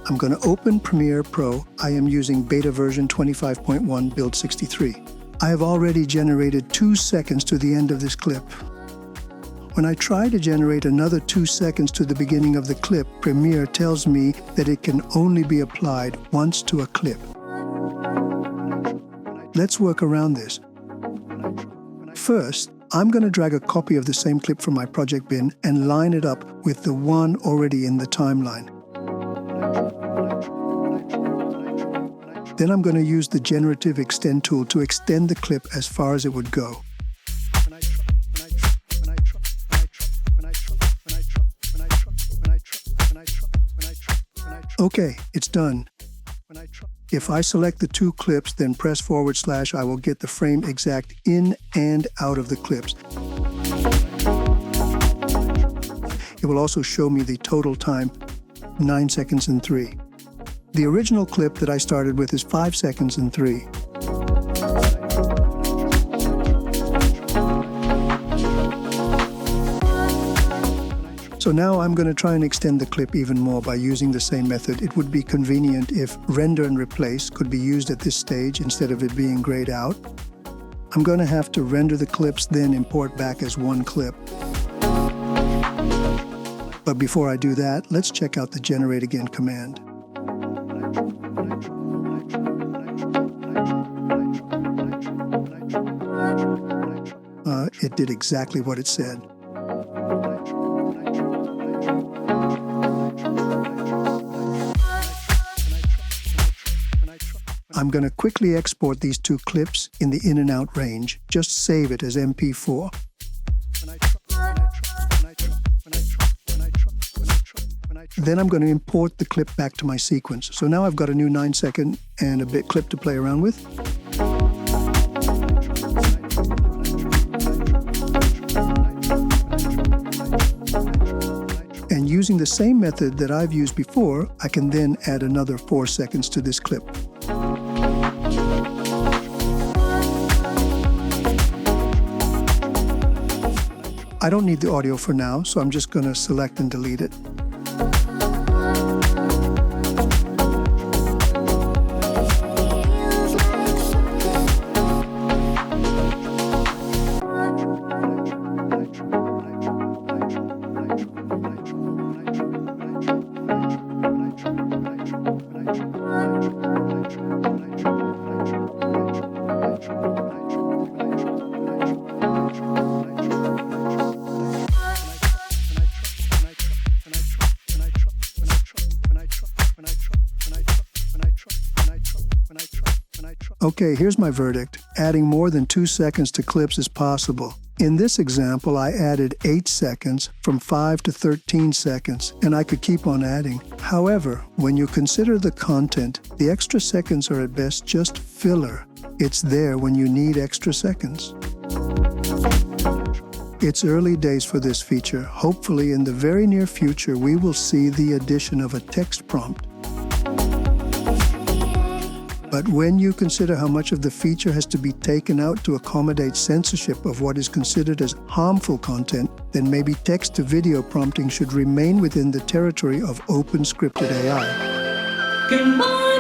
I'm going to open Premiere Pro. I am using beta version 25.1 build 63. I have already generated 2 seconds to the end of this clip. When I try to generate another 2 seconds to the beginning of the clip, Premiere tells me that it can only be applied once to a clip. Let's work around this. First, I'm going to drag a copy of the same clip from my project bin and line it up with the one already in the timeline. Then I'm going to use the Generative Extend tool to extend the clip as far as it would go. Okay, it's done. If I select the 2 clips, then press /, I will get the frame exact in and out of the clips. It will also show me the total time, 9 seconds and 3. The original clip that I started with is 5 seconds and 3. So now I'm going to try and extend the clip even more by using the same method. It would be convenient if render and replace could be used at this stage instead of it being grayed out. I'm going to have to render the clips, then import back as one clip. But before I do that, let's check out the Generate Again command. It did exactly what it said. I'm going to quickly export these 2 clips in the in and out range. Just save it as MP4. Then I'm going to import the clip back to my sequence. So now I've got a new 9-second and a bit clip to play around with. And using the same method that I've used before, I can then add another 4 seconds to this clip. I don't need the audio for now, so I'm just going to select and delete it. Okay, here's my verdict. Adding more than 2 seconds to clips is possible. In this example, I added 8 seconds from 5 to 13 seconds, and I could keep on adding. However, when you consider the content, the extra seconds are at best just filler. It's there when you need extra seconds. It's early days for this feature. Hopefully, in the very near future, we will see the addition of a text prompt. But when you consider how much of the feature has to be taken out to accommodate censorship of what is considered as harmful content, then maybe text-to-video prompting should remain within the territory of open scripted AI.